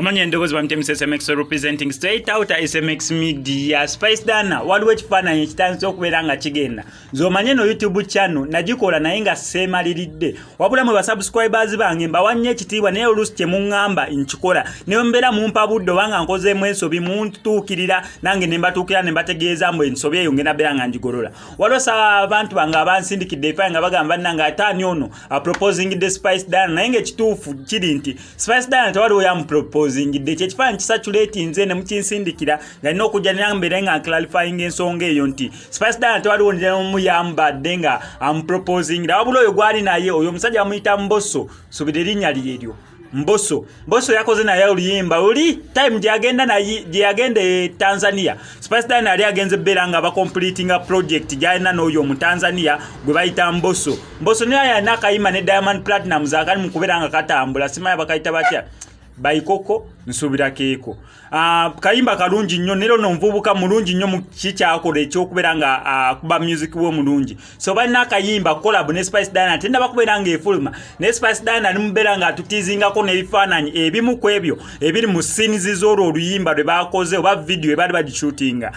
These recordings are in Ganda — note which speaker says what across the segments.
Speaker 1: Kumanya endogozi bamite SMX representing straight out SMX media. Spice Dana waliwo ekifaananyi ekitanze okubeera nga kigenda z'omanye no YouTube channel nagikola naye nga seemaliridde wabula mwe basubscribers bange mbawanye ekitiibwa naye oluusi kyemuŋŋamba nkikola naye mbeera mumpa budde obanga nkozeemu ensobi muntuukirira nange ne mbatuukira ne mbategeeza mbu ensobi eyo ngenda beera nga njigolola waliwo abantu bange abansindikidde efaanyi nga bagamba nanga ataani ono proposing the Spice Dana naye ng'ekituufu kiri nti Spice Dana tewaliwo yamuproposingidde kyekifaananyi kisatuleti nze ne mukinsindikira nga nina okujja nambeere nga clarifying ensonga eyo nti Spice Dana tewaliwo nemu yambadde nga amuproposingira wabula oyo gwali naye oyo omusajja bamuyita Mbosso subira erinnya lyeryo Mbosso yakoze naye oluyimba oli time gyagenda e Tanzania Spice Dana yali agenze beera nga bacompletinga project gyalina n'oyo mu Tanzania gwe bayita Mbosso naye yalina akayimba ne Diamond Platinum akali mu kubeera nga katambula simanya bakayita batya bayikoko nsubira keeko kayimba kalungi nnyo nero nonvubuka mulungi nnyo mu kikyakola ekyokubeera nga kuba music wo mulungi so balina akayimba collab ne Spice Dana tenda bakubeera nga efuluma ne Spice Dana nimubeera nga atutizingako n'ebifaananyi ebimu ku ebyo ebiri mu scenes z'olwo oluyimba lwe bakoze oba video ebaali bagishootinga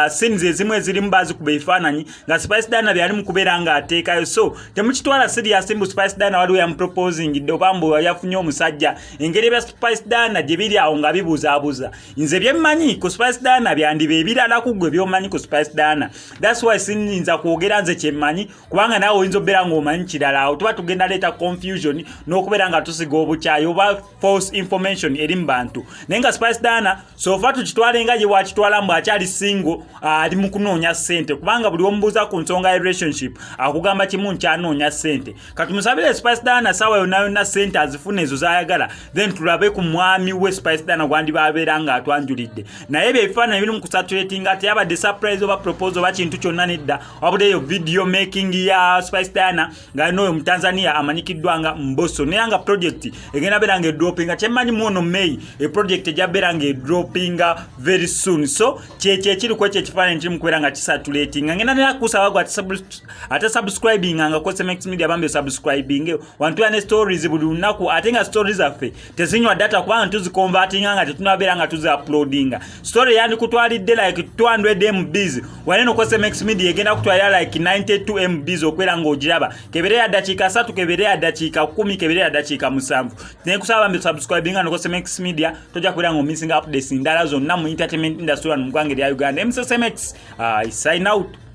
Speaker 1: scenes ezimu ezirimu bazikuba ebifaananyi nga Spice Dana byali mu kubeera nga ateekayo so temukitwala serious mbu Spice Dana waliwo yamuproposingidde oba mbu yafunye omusajja engeri ebya Spice Dana gye biri awo nga bibuuzaabuuza nze byemmanyi ku Spice Dana byandiba ebirala ku ggwe by'omanyi ku Spice Dana that's why sinyinza kwogera nze kyemmanyi kubanga naawe oyinza obeera ng'omanyi kirala awo tuba tugenda leeta confusion n'okubeera nga tusiga obukyayi oba false information eri mu bantu naye nga Spice Dana sofa tukitwale nga gye wakitwala mbu akyali single ali mu kunoonya ssente kubanga buli omubuuza ku nsonga ya relationship akugamba kimu nkyanoonya ssente katumusabire Spice Dana saawa yonna yonna ssente azifuna ezo z'ayagala then tulabe ku mwami we Spice Dana gwandi babeera nga atwanjulidde naye ebyo ebifaananyi biri mu kusatulatinga ati yabadde surprise oba proposal oba kintu kyonna nedda wabudde eyo video making ya Spice Dana nga n'oyo mu Tanzania amanyikiddwa nga Mbosso naye nga project egenda beera nga edropinga kyemmanyi muono May project ejja beera nga edropinga very soon so kyekiri ku ekyo ekifaananyi kiri mu kubeera nga kisatulatinga ngenda naye akusaba gwe ate subscribing nga ko SMX media bambe subscribing wantu ne stories buli lunaku ate nga stories zaffe tezinywa data kubanga tuzikonvertinga nga tetunabeera nga tuzi uploadinga story yandi kutwalidde like 200 MBs waneno ko SMX media egenda kutwalira like 92 MBs okwera ng'ogiraba kebere ya dakiika 3 kebere ya dakiika 10 kebere ya dakiika 7 nekusaba bambe subscribinga no ko SMX media tojja kubeera ng'omissing updates ndala zonna mu entertainment industry mu ggwanga erya Uganda SMX I sign out.